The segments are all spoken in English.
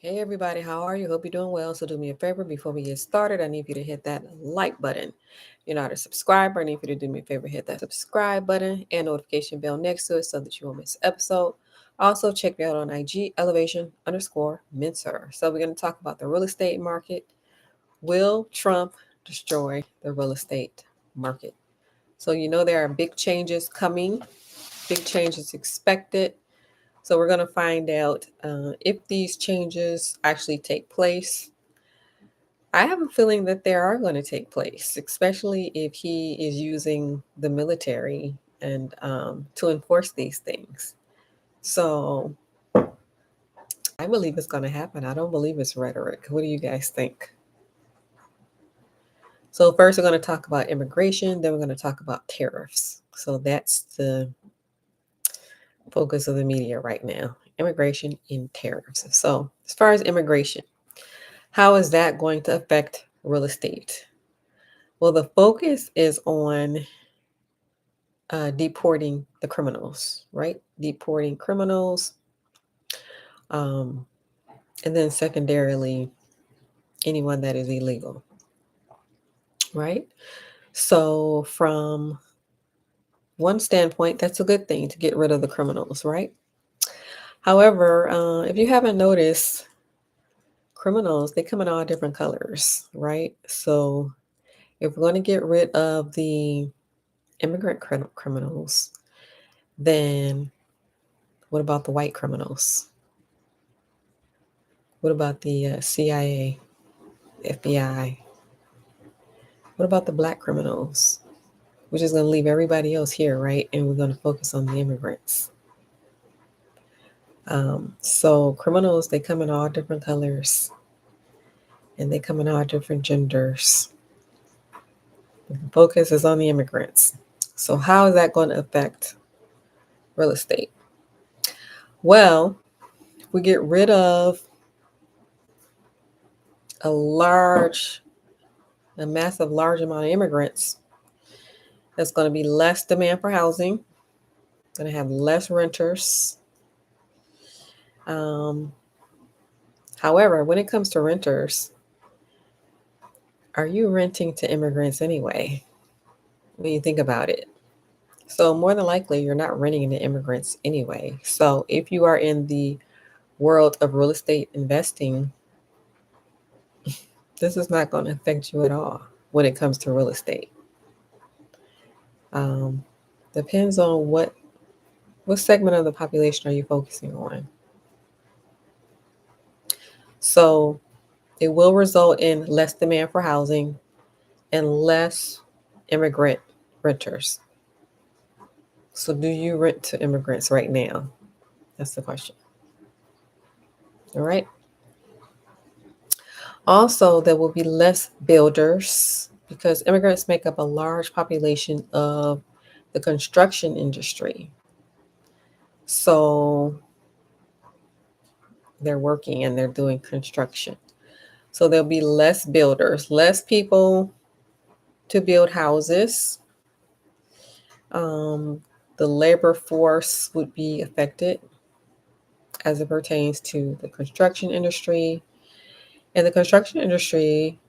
Hey everybody, how are you? Hope you're doing well. So do me a favor before we get started. I need you to hit that like button. If you're not a subscriber, I need you to do me a favor, hit that subscribe button and notification bell next to it so that you won't miss an episode. Also, check me out on IG elevation_mentor. So we're going to talk about the real estate market. Will Trump destroy the real estate market? So you know there are big changes coming, big changes expected. So we're going to find out if these changes actually take place. I have a feeling that they are going to take place, especially if he is using the military and to enforce these things. So I believe it's going to happen. I don't believe it's rhetoric. What do you guys think? So first, we're going to talk about immigration. Then we're going to talk about tariffs. So that's the focus of the media right now: immigration and tariffs. So as far as immigration, how is that going to affect real estate? Well, the focus is on deporting the criminals, right? Deporting criminals. Um, and then secondarily, anyone that is illegal, right? So, from one standpoint, that's a good thing to get rid of the criminals, right? However, if you haven't noticed, criminals, they come in all different colors, right? So, if we're going to get rid of the immigrant criminals, then what about the white criminals? What about the CIA, FBI? What about the black criminals? We're just going to leave everybody else here, right? And we're going to focus on the immigrants. So criminals, they come in all different colors and they come in all different genders. The focus is on the immigrants. So how is that going to affect real estate? Well, if we get rid of a massive large amount of immigrants, there's going to be less demand for housing, going to have less renters. Um, However, when it comes to renters, are you renting to immigrants anyway? When you think about it. So more than likely, you're not renting to immigrants anyway. So if you are in the world of real estate investing, this is not going to affect you at all when it comes to real estate. Um, Depends on what segment of the population are you focusing on. So it will result in less demand for housing and less immigrant renters. So do you rent to immigrants right now? That's the question. All right. Also, there will be less builders because immigrants make up a large population of the construction industry. So they're working and they're doing construction. So there'll be less builders, less people to build houses. Um, the labor force would be affected as it pertains to the construction industry. And the construction industry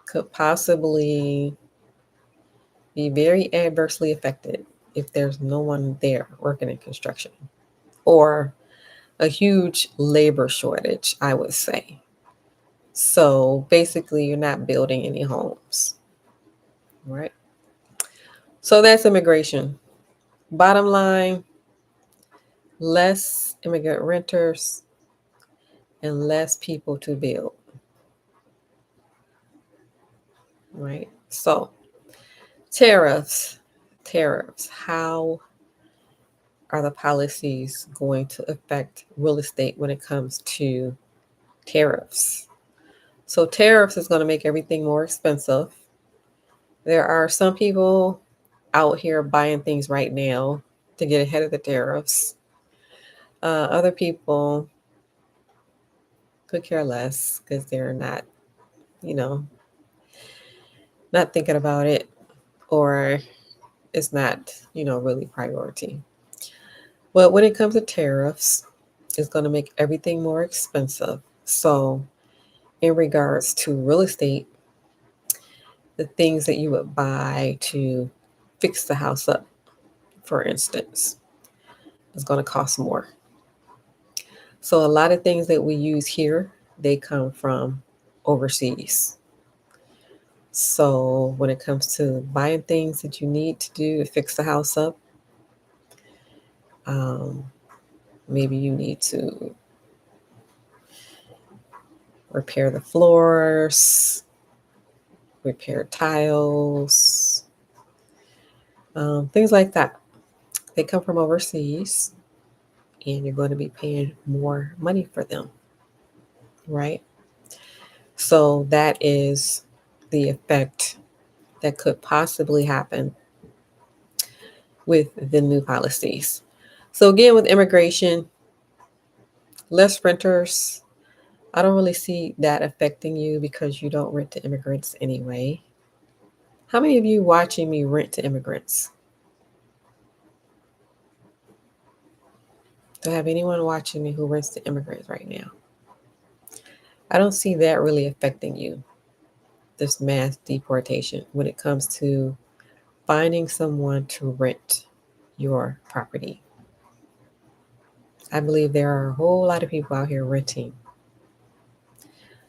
could possibly be very adversely affected if there's no one there working in construction or a huge labor shortage, I would say. So basically, you're not building any homes, right? So that's immigration. Bottom line, less immigrant renters and less people to build, right? So tariffs, tariffs. How are the policies going to affect real estate when it comes to tariffs? So tariffs is going to make everything more expensive. There are some people out here buying things right now to get ahead of the tariffs. Other people could care less because they're not, you know, not thinking about it, or it's not, really priority. But when it comes to tariffs, is going to make everything more expensive. So, in regards to real estate, the things that you would buy to fix the house up, for instance, is going to cost more. So, a lot of things that we use here, they come from overseas. So, when it comes to buying things that you need to do to fix the house up, um, maybe you need to repair the floors, repair tiles, things like that. They come from overseas, and you're going to be paying more money for them, right? So, that is the effect that could possibly happen with the new policies. So, again, with immigration, less renters. I don't really see that affecting you because you don't rent to immigrants anyway. How many of you watching me rent to immigrants? Do I have anyone watching me who rents to immigrants right now? I don't see that really affecting you, this mass deportation, when it comes to finding someone to rent your property. I believe there are a whole lot of people out here renting.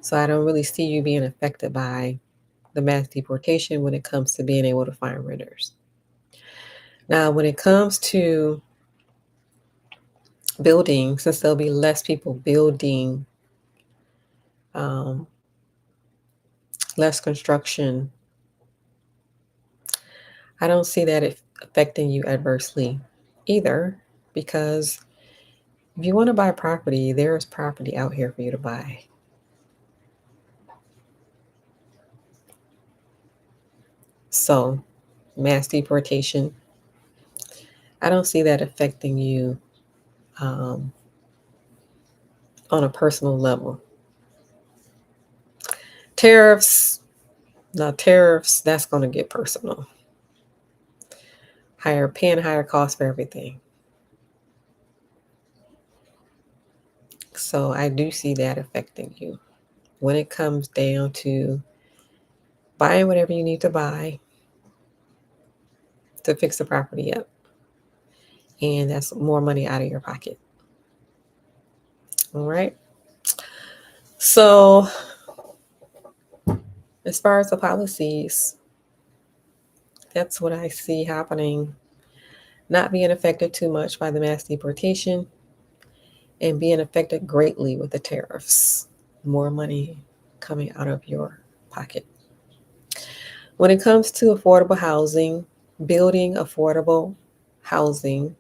So I don't really see you being affected by the mass deportation when it comes to being able to find renters. Now, when it comes to building, since there'll be less people building, um, less construction, I don't see that affecting you adversely either, because if you want to buy property, there is property out here for you to buy. So, mass deportation, I don't see that affecting you um, on a personal level. Tariffs, now tariffs, that's going to get personal. Paying higher costs for everything. So I do see that affecting you when it comes down to buying whatever you need to buy to fix the property up. And that's more money out of your pocket. All right. So, as far as the policies, that's what I see happening. Not being affected too much by the mass deportation and being affected greatly with the tariffs. More money coming out of your pocket. When it comes to affordable housing, building affordable housing,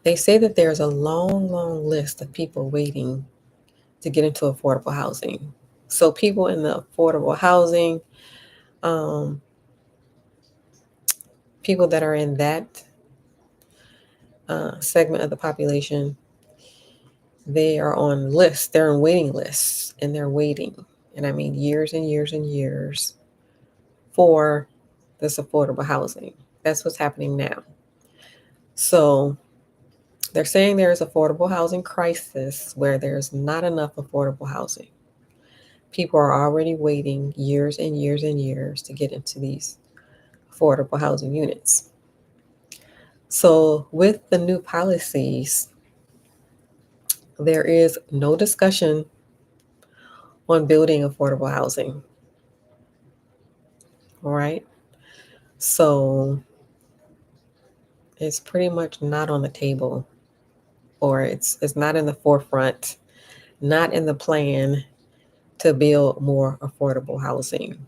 they say that there's a long, long list of people waiting to get into affordable housing. So people in the affordable housing, um, people that are in that segment of the population, they are on lists. They're on waiting lists, and they're waiting. And I mean years and years and years for this affordable housing. That's what's happening now. So they're saying there's affordable housing crisis where there's not enough affordable housing. People are already waiting years and years and years to get into these affordable housing units. So, with the new policies, there is no discussion on building affordable housing. All right. So, it's pretty much not on the table, or it's not in the forefront, not in the plan to build more affordable housing.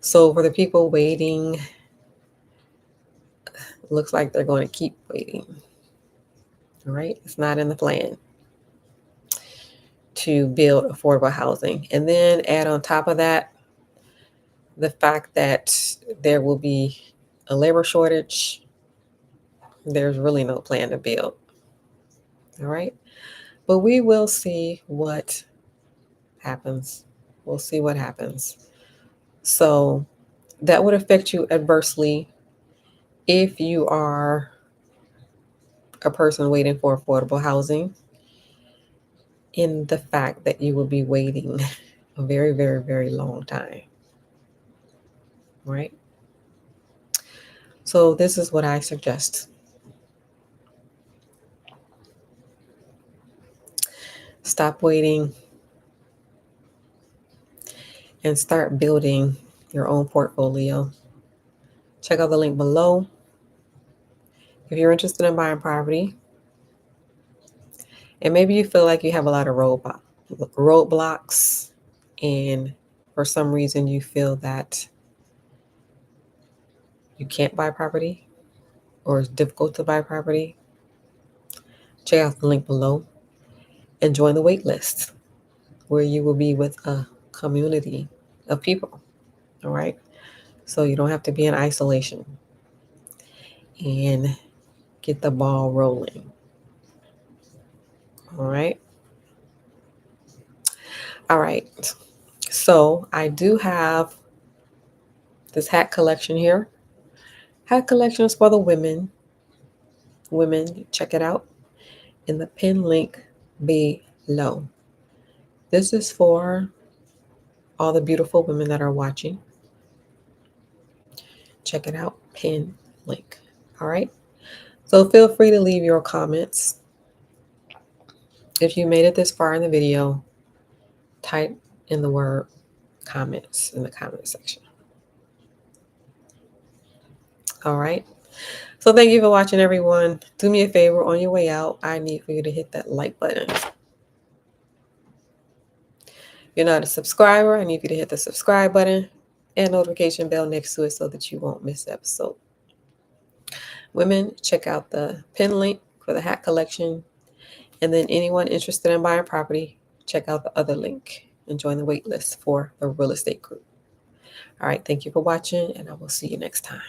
So, for the people waiting, looks like they're going to keep waiting. All right. It's not in the plan to build affordable housing. And then add on top of that the fact that there will be a labor shortage. There's really no plan to build. All right. But we will see what happens. We'll see what happens. So that would affect you adversely if you are a person waiting for affordable housing, in the fact that you will be waiting a very, very, very long time, right? So this is what I suggest. Stop waiting and start building your own portfolio. Check out the link below. If you're interested in buying property, and maybe you feel like you have a lot of roadblocks, and for some reason you feel that you can't buy property or it's difficult to buy property, check out the link below and join the wait list where you will be with a community of people. All right. So you don't have to be in isolation, and get the ball rolling. All right. All right. So I do have this hat collection here. Hat collection is for the women. Women, check it out in the pin link below. This is for all the beautiful women that are watching. Check it out, pin link. All right. So feel free to leave your comments. If you made it this far in the video, type in the word comments in the comment section. All right. So thank you for watching, everyone. Do me a favor on your way out. I need for you to hit that like button. If you're not a subscriber, I need you to hit the subscribe button and notification bell next to it so that you won't miss the episode. Women, check out the pin link for the hat collection. And then anyone interested in buying property, check out the other link and join the wait list for the real estate group. All right. Thank you for watching, and I will see you next time.